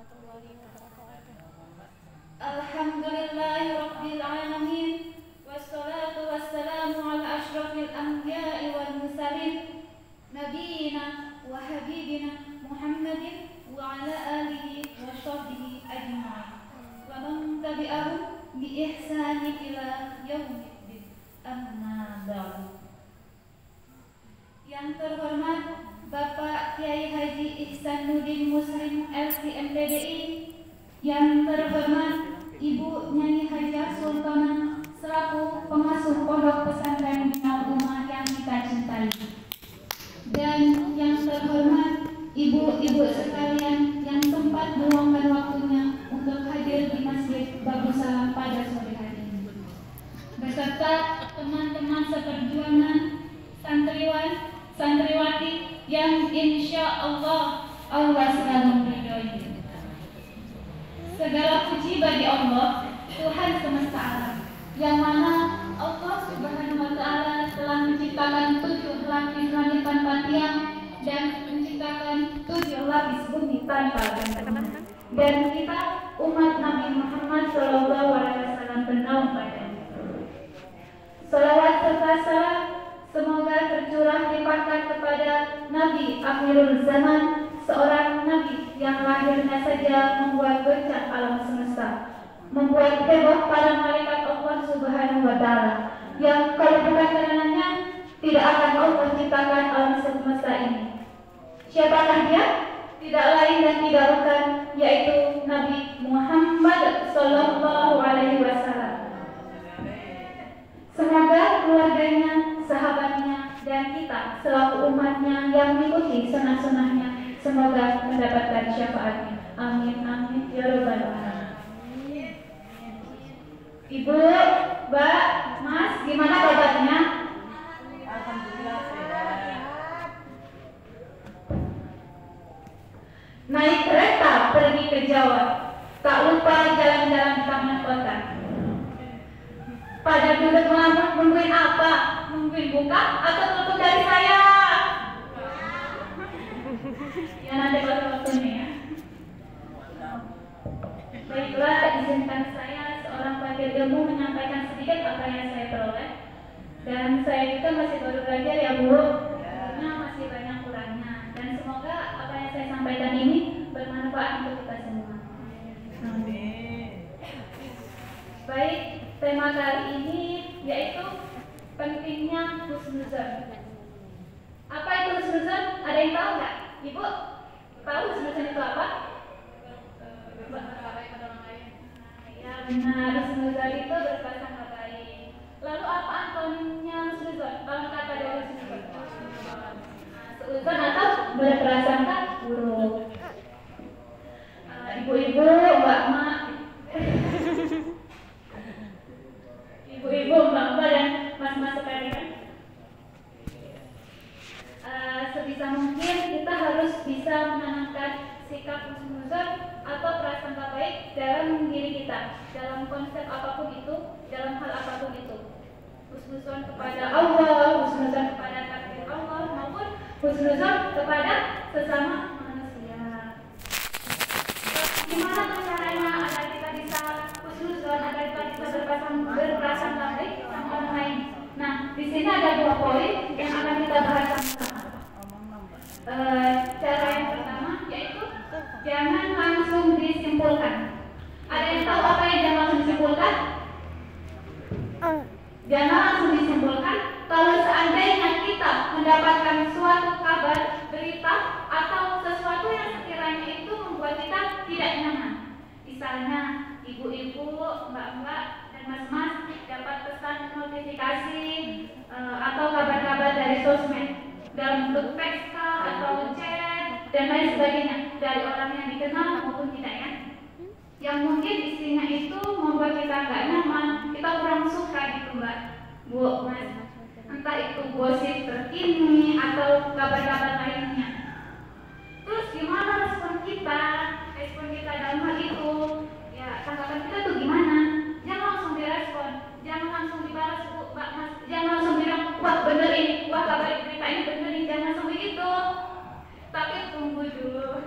warahmatullahi wabarakatuh. Alhamdulillahirabbil alamin wassalatu wassalamu ala asyrafil anbiya'i wal mursalin nabiyina wa habibina Muhammadin wa ala alihi wa sahbihi ajma'in wa man tabi'ahum bi ihsani ila yaumiddin. Amma ba'du. Yang terhormat Bapak Kiai Haji Ihsanuddin Muslim LCMPDI, yang terhormat Ibu Nyai Hajah Sultanah selaku pengasuh Pondok Pesantren Minal Ummah yang kita cintai, dan yang terhormat ibu-ibu sekalian yang sempat meluangkan waktunya untuk hadir di Masjid Darussalam pada sore hari ini, beserta teman-teman seperjuangan, santriwan, santriwati yang insya Allah selalu meridhoi. Segala puji bagi Allah, Tuhan semesta alam, yang mana Allah Subhanahu wa Ta'ala telah menciptakan 7 lapis langit tanpa tiang dan menciptakan 7 lapis bumi tanpa genteng. Dan kita umat Nabi Muhammad SAW bernaung padanya. Salawat serta salam semoga tercurah limpahkan kepada Nabi Akhirul Zaman, seorang Nabi yang lahirnya saja membuat goncang alam semesta, membuat heboh para malaikat Allah Subhanahu wa Ta'ala, yang kalau bukan karenanya tidak akan Allah ciptakan alam semesta ini. Siapakah dia? Tidak lain dan tidak bukan, yaitu Nabi Muhammad Sallallahu Alaihi Wasallam. Semoga keluarganya, sahabatnya, dan kita selaku umatnya yang mengikuti sunnah-sunnahnya semoga mendapatkan syafaatnya. Amin amin ya rabbal alamin. Ibu, Mbak, Mas, gimana kabarnya? Alhamdulillah sehat. Naik kereta pergi ke Jawa, tak lupa jalan-jalan di taman kota. Pada duduk ngelamun nungguin apa? Nungguin buka atau tutup dari saya? Ya nanti kalau waktunya ya. Baiklah, izinkan saya seorang pelajar ilmu menyampaikan sedikit apa yang saya peroleh. Dan saya juga masih baru belajar ya Bu, tentunya masih banyak kurangnya. Dan semoga apa yang saya sampaikan ini bermanfaat untuk kita semua. Baik, tema kali ini yaitu pentingnya husnuzon. Apa itu husnuzon? Ada yang tahu nggak? Ibu tahu husnuzon itu apa? Ya benar, husnuzon itu berprasangka baik. Lalu apa antonimnya husnuzon? Kalau kata dari husnuzon, seuzon atau berprasangka buruk. Ibu-ibu, mbak-mbak, ibu-ibu, mbak-mbak, dan mas-mas sekalian, sebisa mungkin kita harus bisa menanamkan sikap husnuzon atau prasangka baik dalam diri kita, dalam konsep apapun itu, dalam hal apapun itu. Husnuzon kepada Allah, husnuzon kepada takdir Allah, maupun husnuzon kepada sesama manusia. Gimana tuh caranya agar kita bisa husnuzon, agar kita bisa berprasangka baik sama orang lain? Nah, di sini ada 2 poin yang akan kita bahas sama-sama. Cara yang pertama yaitu jangan langsung disimpulkan. Ada yang tahu apa yang jangan langsung disimpulkan? Jangan langsung disimpulkan. Kalau seandainya kita mendapatkan suatu kabar, berita, atau sesuatu yang sekiranya itu membuat kita tidak nyaman. Misalnya ibu-ibu, mbak-mbak, dan mas-mas dapat pesan notifikasi atau kabar-kabar dari sosmed dalam bentuk teks atau chat dan lain sebagainya dari orang yang dikenal maupun tidak ya, yang mungkin isinya itu membuat kita nggak nyaman, kita kurang suka gitu mbak, bu, mas, entah itu gosip terkini atau kabar-kabar lainnya. Terus gimana respon kita dalam hal itu? Ya tanggapan kita tuh gimana? Jangan langsung direspon, jangan langsung dibalas bu, mbak, mas, jangan langsung bilang wah bener ini, wah kabar berita ini bener ini, jangan langsung begitu. Tapi tunggu dulu.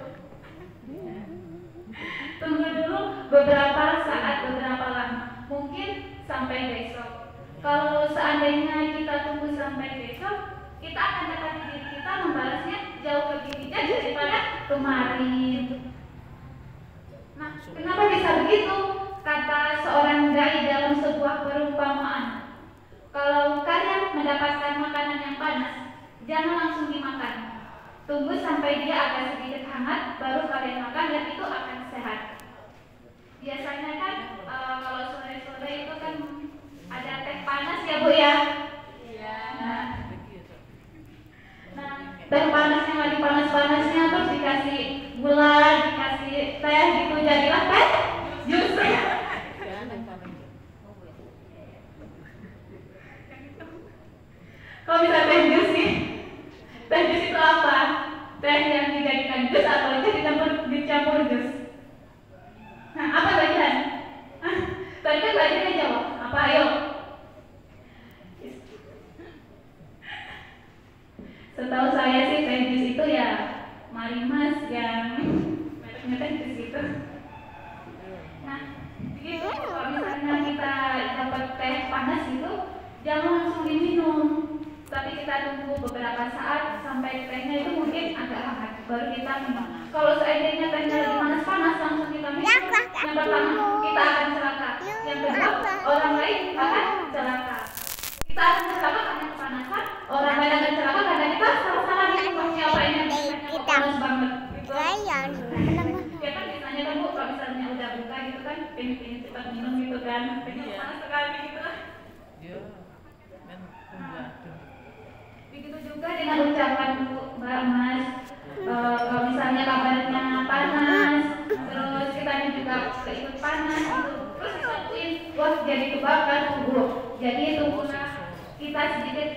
besok. Kalau seandainya kita tunggu sampai besok, kita akan dapat diri kita membalasnya jauh lebih bijak daripada kemarin. Nah, kenapa bisa begitu? Kata seorang dai dalam sebuah perumpamaan, kalau kalian mendapatkan makanan yang panas, jangan langsung dimakan. Tunggu sampai dia agak sedikit hangat, baru kalian makan dan itu akan sehat. Biasanya kan kalau sore-sore itu kan ada teh panas ya Bu ya. Nah, teh panasnya lagi panas-panasnya terus dikasih gula, dikasih teh gitu, jadilah teh jus. Kalau bisa teh jus nih, teh jus itu apa? Teh yang dijadikan jus atau aja dicampur jus? Nah, apa bagian? Tadi kan bagiannya jawab. Apa ayo? Setahu saya sih teh jus itu ya Marimas yang mereknya teh jus gitu. Nah, begitu kalau misalnya kita dapat teh panas itu, jangan langsung diminum, tapi kita tunggu beberapa saat sampai tehnya itu mungkin agak hangat, baru kita minum. Kalau seandainya tehnya lagi panas-panas langsung kita minum, yang pertama kita akan celaka, yang kedua orang lain akan celaka. Kita akan celaka karena kepanasan, orang lain akan celaka karena kita salah-salah minum. Siapa ini yang tehnya panas banget gitu. Ya kan misalnya kan Bu, kalau misalnya udah buka gitu kan, pengen cepat minum gitu kan, pengen panas sekali gitu. Begitu juga dengan ucapan Bu, Mbak, Mas, kalau misalnya kabarnya panas, terus kita juga ikut panas gitu, terus disatuin, wah jadi kebakar tubuh, jadi tubuhnya kita sedikit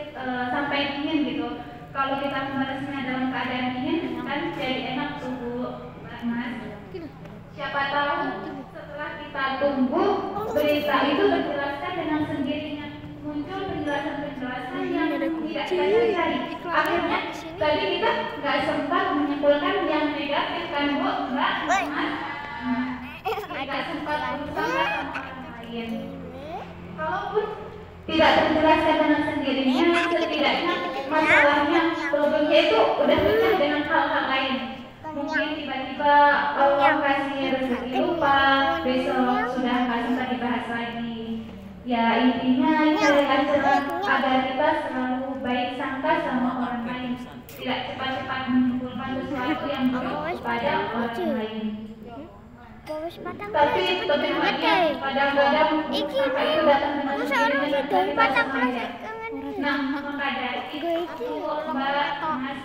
sampai dingin gitu. Kalau kita membalasnya dalam keadaan dingin kan jadi enak tubuh, Mbak, Mas. Siapa tahu setelah kita tunggu berita itu terjelaskan dengan sendirinya, muncul penjelasan-penjelasan yang tidak kita cari. Akhirnya tadi kita nggak sempat menyimpulkan yang negatif kan Bu, Mbak, Mas. Nggak sempat berusaha sama orang lain. Kalaupun tidak terjelaskan dengan sendirinya, setidaknya masalahnya, problemnya itu udah pecah dengan hal-hal lain. Mungkin tiba-tiba Allah kasih rezeki lupa, besok sudah nggak sempat dibahas lagi. Ya intinya carilah celah agar kita selalu baik sangka sama orang lain, tidak cepat-cepat menyimpulkan sesuatu yang buruk kepada orang lain. Tapi banyak kadang-kadang sangka itu datang dengan sendirinya dan kita sengaja. Nah, maka dari itu Mbak, Mas,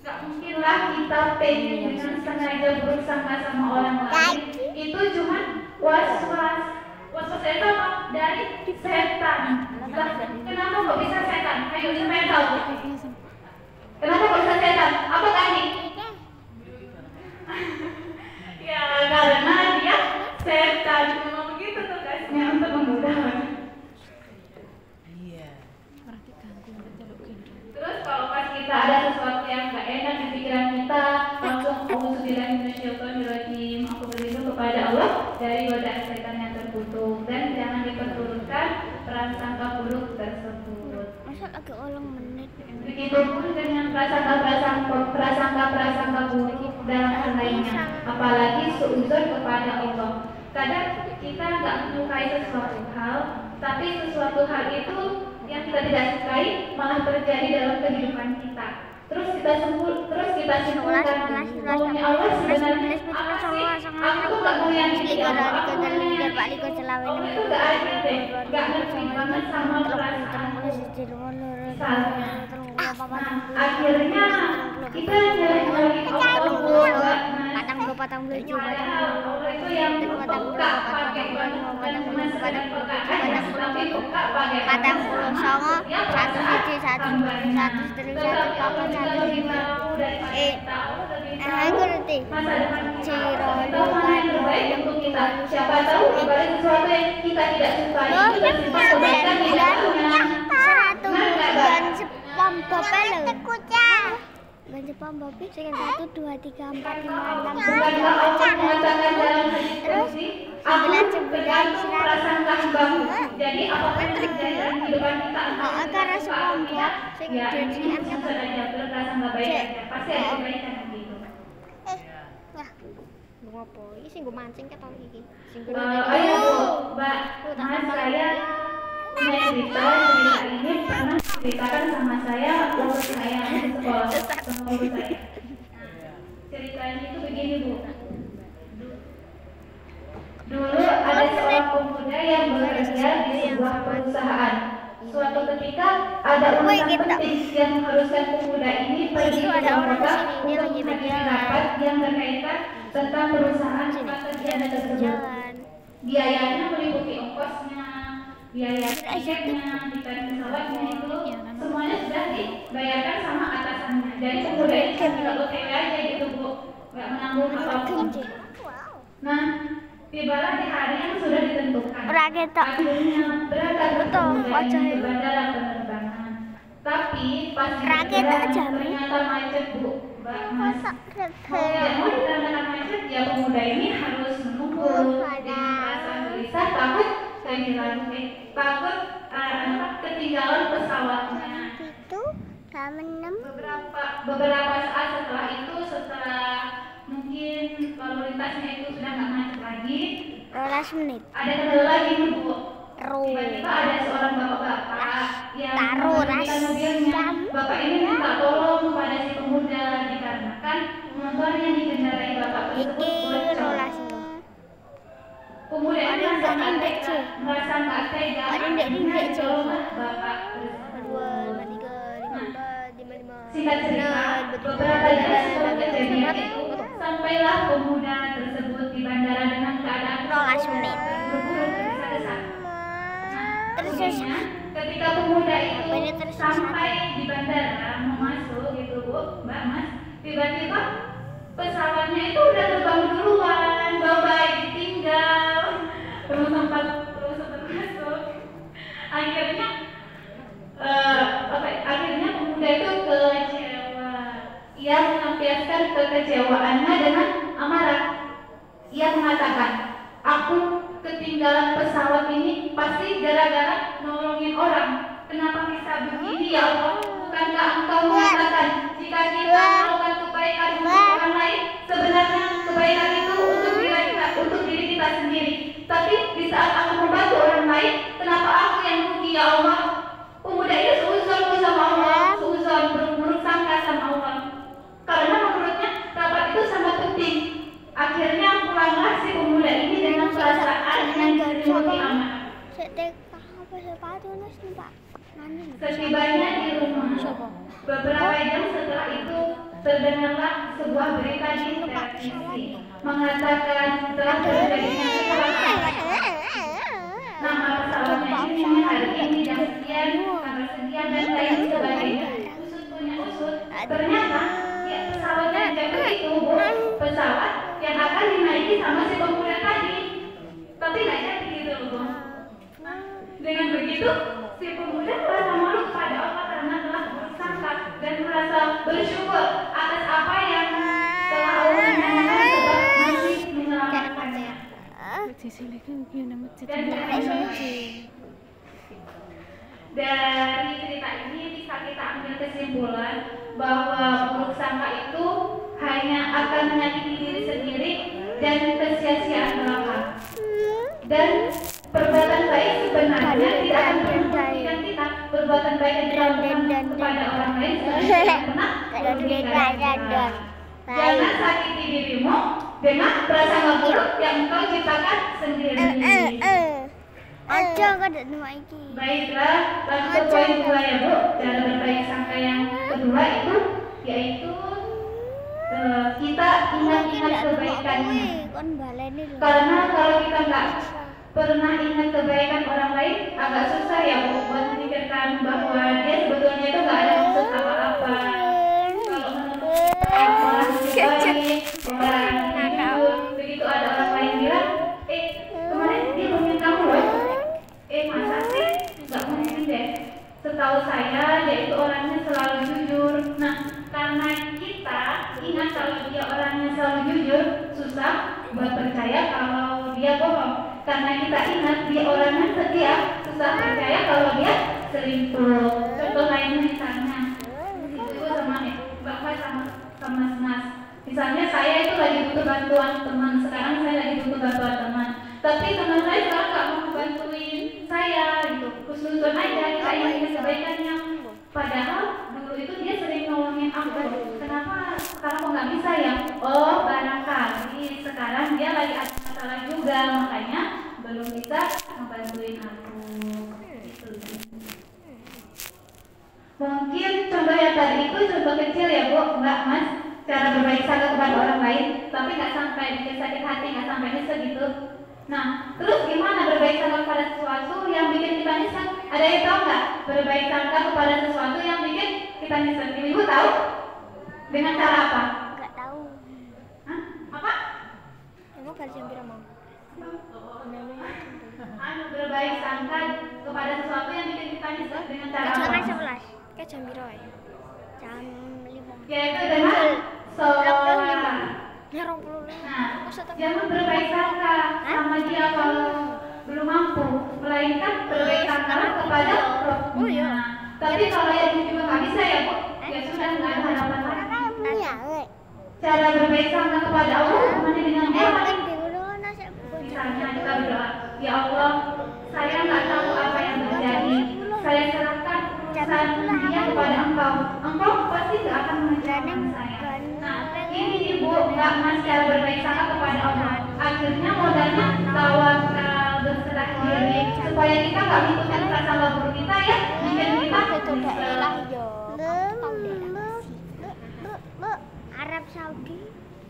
gak mungkinlah kita pengen dengan sengaja bersama sama orang lain. Itu cuma was-was. Was-was itu apa? Dari setan. Nah, kenapa kok bisa setan? Ayo siapa yang tahu? Kenapa kok bisa setan? Apa tadi? Ya karena dia setan. Memang begitu tugasnya untuk menggoda. Terus kalau pas kita ada sesuatu yang gak enak di pikiran kita, langsung Auzubillahiminasyaitonirrajim, aku berlindung kepada Allah dari godaan setan yang terkutuk, dan jangan diperturutkan prasangka buruk tersebut. Masa agak ulang menit. Begitupun dengan prasangka buruk dalam hal lainnya, apalagi seuzon kepada Allah. Kadang kita nggak menyukai sesuatu hal, tapi sesuatu hal itu yang kita tidak sukai malah terjadi dalam kehidupan kita. Terus kita simpulkan bahwa Allah sebenarnya apa sih? Aku tuh nggak mau yang ini, aku itu nggak adil deh, nggak ngerti banget sama perasaan. Nah, akhirnya kita nyalahin Allah. Patang bulu itu yang buka pakai patang bulu songo, satu siji, satu setengah, satu papat, satu lima. Aku ngerti. Siapa tahu ibarat sesuatu yang kita tidak sukai itu simpan kebaikan di dalamnya. Bulan Jepang Bopel bulan Jepang Bopel dengan 1, 2, 3, 4, 5, 6, 7, 8, Bukankah Allah mengatakan dalam hadis terus kursi, aku bergantung prasangka bahu. Jadi apapun yang terjadi dalam kehidupan kita, karena SpongeBob sing ya ini dadikan susah aja, berprasangka baik aja, pasti ada kebaikan gitu. Nah, ngopo? Iki sing gue mancing ketok iki. Sing Ayo Mbak, Mas, saya punya cerita ini pernah ceritakan sama saya waktu saya sekolah sama guru saya. Ceritanya itu begini Bu. Dulu ada seorang pemuda yang bekerja di sebuah perusahaan. Suatu ketika ada urusan penting yang mengharuskan pemuda ini pergi ke kota untuk menghadiri rapat yang berkaitan tentang perusahaan pekerjaan tersebut. Biayanya meliputi ongkosnya, biaya tiketnya, tiket pesawatnya itu semuanya sudah dibayarkan sama atasannya. Jadi pemuda ini tidak OTW aja gitu Bu, nggak menanggung apapun. Nah, tibalah di hari yang sudah ditentukan. Akhirnya berangkat pemuda ini ke bandara penerbangan. Tapi pas ternyata macet Bu, Mbak Mas. Mau dikarenakan macet ya pemuda ini harus menunggu. Merasa gelisah, takut kehilangan, takut ketinggalan pesawatnya. Beberapa saat setelah itu, setelah mungkin lalu lintasnya itu sudah nggak macet lagi, 12 menit. ada kendala lagi nih Bu. Tiba-tiba ada seorang bapak-bapak yang menghentikan mobilnya. Bapak ini minta tolong kepada si pemuda dikarenakan motor yang dikendarai bapak tersebut bocor. Pemuda ini merasa nggak tega, akhirnya ditolonglah bapak tersebut. Singkat cerita, beberapa jam setelah kejadian itu, sampailah pemuda tersebut di bandara dengan keadaan berburu tergesa-gesa. Ketika pemuda itu sampai di bandara mau masuk gitu Bu, Mbak Mas, tiba-tiba pesawatnya itu udah terbang duluan, bye-bye, ditinggal, belum sempat masuk. Akhirnya pemuda itu kecewa. Ia melampiaskan kekecewaannya dengan amarah. Ia mengatakan, aku ketinggalan pesawat ini pasti gara-gara nolongin orang. Kenapa bisa begini ya Allah? Bukankah engkau mengatakan jika kita melakukan kebaikan untuk orang lain, sebenarnya kebaikan itu untuk diri kita sendiri. Tapi di saat aku membantu orang lain, kenapa aku yang rugi ya Allah? Pemuda ini seuzon sama Allah, seuzon buruk sangka sama Allah. Karena menurutnya rapat itu sangat penting. Akhirnya pulanglah si pemuda ini dengan perasaan yang diselimuti amanah. Setibanya di rumah, beberapa jam setelah itu terdengarlah sebuah berita di televisi mengatakan telah terjadinya kecelakaan. Nama pesawatnya ini hari ini jam sekian, tanggal sekian dan lain sebagainya. Usut punya usut, ternyata ya, pesawat yang jatuh itu pesawat yang akan dinaiki sama si pemuda tadi, tapi nggak jadi gitu loh. Dengan begitu, si pemuda merasa malu pada Allah karena telah bersangka dan merasa bersyukur atas apa yang telah Allah nyatakan sebab masih menyelamatkannya. Dari cerita ini bisa kita ambil kesimpulan bahwa buruk sangka itu hanya akan menyakiti diri sendiri dan kesia-siaan belaka. Dan perbuatan baik sebenarnya tidak akan merugikan kita. Perbuatan baik yang kita lakukan kepada orang lain sebenarnya pernah merugikan kita. Jangan sakiti dirimu dengan prasangka buruk yang engkau ciptakan sendiri. Aja kok ada dua iki. Baiklah, lanjut ke poin 2 ya Bu. Cara berbaik sangka yang kedua itu yaitu kita ingat-ingat kebaikannya. Karena kalau kita nggak pernah ingat kebaikan orang lain, agak susah ya Bu buat memikirkan bahwa dia sebetulnya itu nggak ada maksud apa-apa. Kalau menurut orang baik, orang jujur, begitu ada orang lain bilang, kemarin dia ngomongin kamu loh. Masa sih? Nggak mungkin deh. Setahu saya dia itu orangnya selalu jujur. Nah, karena kita ingat kalau dia orangnya selalu jujur, susah buat percaya kalau dia bohong. karena kita ingat dia orangnya setia, susah percaya kalau dia selingkuh. Contoh lainnya misalnya ibu sama bapak sama mas. Misalnya saya itu lagi butuh bantuan teman, sekarang saya lagi butuh bantuan teman, tapi teman saya sekarang nggak mau bantuin saya gitu, khusus-khususan aja kita ingin kebaikannya. Padahal dulu itu dia sering nolongin aku. Kenapa sekarang kok nggak bisa ya? Oh, barangkali sekarang dia lagi ada masalah juga, makanya belum bisa membantuin aku. Gitu. Mungkin contoh yang tadi itu contoh kecil ya Bu, nggak Mas? Cara berbaik sangka kepada orang lain, tapi nggak sampai bikin sakit hati, nggak sampai nyesek gitu. Nah, terus gimana berbaik sangka kepada sesuatu yang bikin kita nyesek? Ada yang tahu nggak? Berbaik sangka kepada sesuatu yang bikin kita nyesek. Ibu tahu? Dengan cara apa? Nggak tahu. Hah? Apa? Emang kan jam berapa? Berbaik sangka kepada sesuatu yang bikin kita nyesek dengan cara apa? Jam 11. Kayak jam berapa ya? Jam 5. Yaitu dengan sholat. Ya 25. Nah, jangan berbaik sangka sama dia kalau belum mampu, melainkan berbaik sangka kepada Rohnya. Oh, iya. Tapi kalau yang juga nggak bisa ya Bu, ya sudah nggak ada harapan lagi. Cara berbaik sangka kepada Allah gimana dengan orang? Misalnya kita berdoa, ya Allah, saya nggak tahu apa yang terjadi. Saya serahkan urusan dunia kepada Engkau. Engkau pasti nggak akan mengerjakan saya. Nah, ini Ibu nggak Mas cara berbaik sangka kepada Allah. Akhirnya modalnya tawakal, berserah diri, supaya kita nggak ngikutin prasangka buruk kita ya, bikin kita Arab Saudi.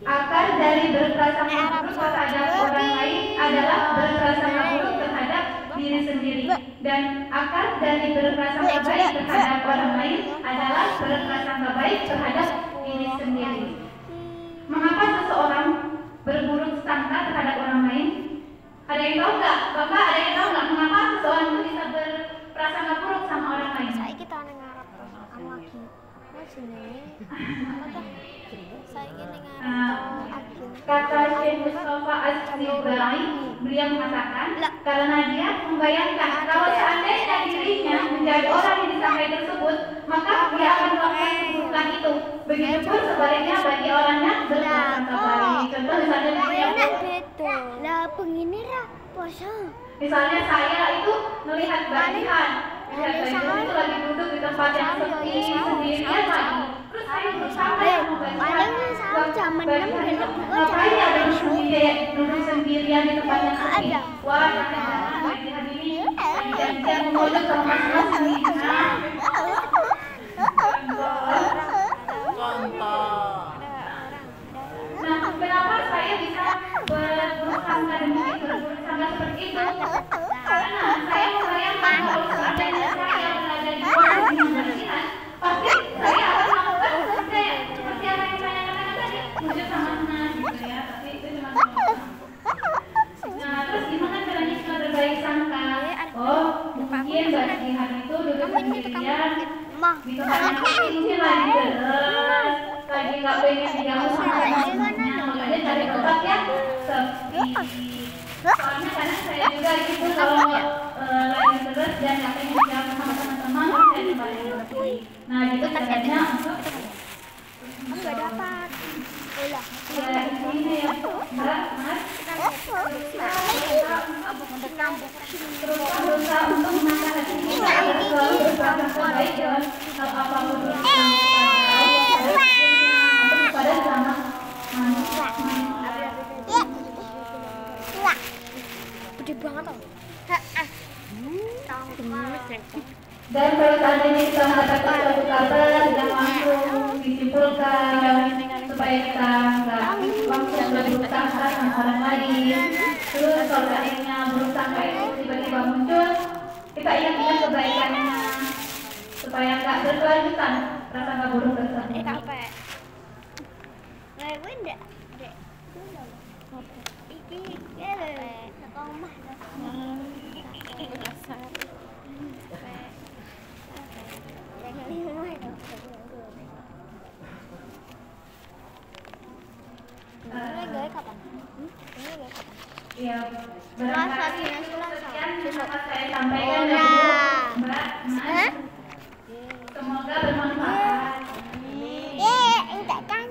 Akar dari berprasangka buruk terhadap orang lain adalah berprasangka buruk terhadap diri sendiri, dan akar dari berprasangka baik terhadap orang lain adalah berprasangka baik terhadap diri sendiri. Mengapa seseorang berburuk sangka terhadap orang lain? Ada yang tahu nggak? Bapak ada yang tahu nggak mengapa seseorang itu bisa berprasangka buruk sama orang lain? Saya kita nang Arab kamu lagi. Mas ini. Saya ini Kata Syekh Mustafa Az-Zibai, beliau mengatakan, karena dia membayangkan kalau seandainya dirinya menjadi orang yang disangkai tersebut, maka dia akan melakukan keburukan itu. Begitupun sebaliknya bagi orang yang berprasangka baik. Contoh misalnya beliau, lah pengini ra puasa. misalnya saya itu melihat balihan, melihat balihan itu lagi duduk di tempat yang sepi sendirian lagi. Terus saya berusaha mau balihan. Ngapain ya duduk sendirian di tempat yang sepi? Wah, balihan ini jangan memojok sama mas-mas nih. Nah, kenapa saya bisa bersangka seperti itu? Karena saya membayangkan kalau seandainya saya berada di luar pemerintahan, pasti saya akan melakukan seperti apa yang saya katakan tadi, wujud sama senang gitu ya. Tapi itu cuma nah, terus gimana caranya kita berbaik sangka? Oh, mungkin bagi hari itu duduk sendirian di tempat yang sepi, mungkin lagi geles, lagi nggak pengen diganggu sama teman-temannya, makanya cari tempat yang sepi. Soalnya kadang saya juga gitu kalau lagi geles dan nggak pengen diganggu sama teman-teman, saya tempat yang sepi. Nah, gitu caranya untuk Enggak dapat. ya ini ya, Mbak, Mas. Berusaha untuk menangkan hati kita agar selalu berprasangka baik dalam hal apapun kepada sesama manusia. Gede banget tau. Dan kalau seandainya kita mendapatkan suatu kabar yang langsung disimpulkan supaya kita nggak langsung berusaha sama orang lain. Terus kalau seandainya berusaha itu tiba-tiba muncul, kita ingat-ingat kebaikannya supaya nggak berkelanjutan prasangka buruk tersebut. Capek. Nah, gue ndak. Iki ke rumah. Ini gak kapan? Ini gak kapan? Ya, barangkali sekian dapat saya sampaikan Ora. dari Mbak. Mas. Semoga bermanfaat. Enggak kan?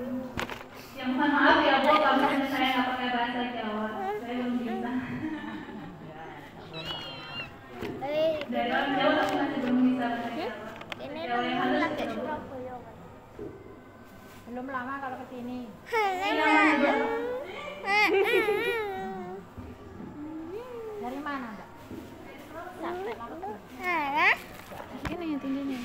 Yang mohon maaf ya Bu, kalau misalnya saya nggak pakai bahasa Jawa, saya belum bisa. Dari orang Jawa tapi masih belum bisa bahasa Jawa. Ini Jawa yang halus lagi ya, Bu. Surabaya. Belum lama kalau ke sini. Iya, masih belum. Dari mana, Mbak? Ini tingginya.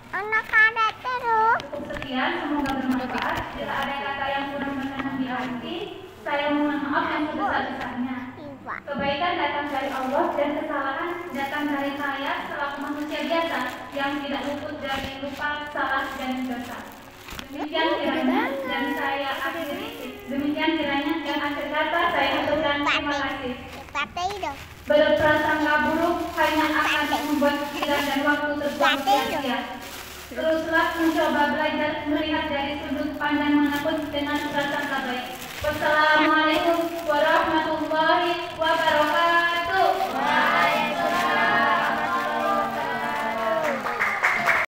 Anak ada terus. Cukup sekian, semoga bermanfaat. Jika ada kata yang kurang berkenan di hati, saya mohon maaf yang sebesar-besarnya. Kebaikan datang dari Allah dan kesalahan datang dari saya selaku manusia biasa yang tidak luput dari lupa, salah, dan dosa. Demikian kiranya dan saya akhiri. Demikian kiranya dan akhir kata saya ucapkan terima kasih. Tapi itu. Berprasangka buruk hanya akan membuat pikiran dan waktu terbuang sia-sia. Teruslah mencoba belajar melihat dari sudut pandang manapun dengan prasangka baik. Wassalamualaikum warahmatullahi wabarakatuh.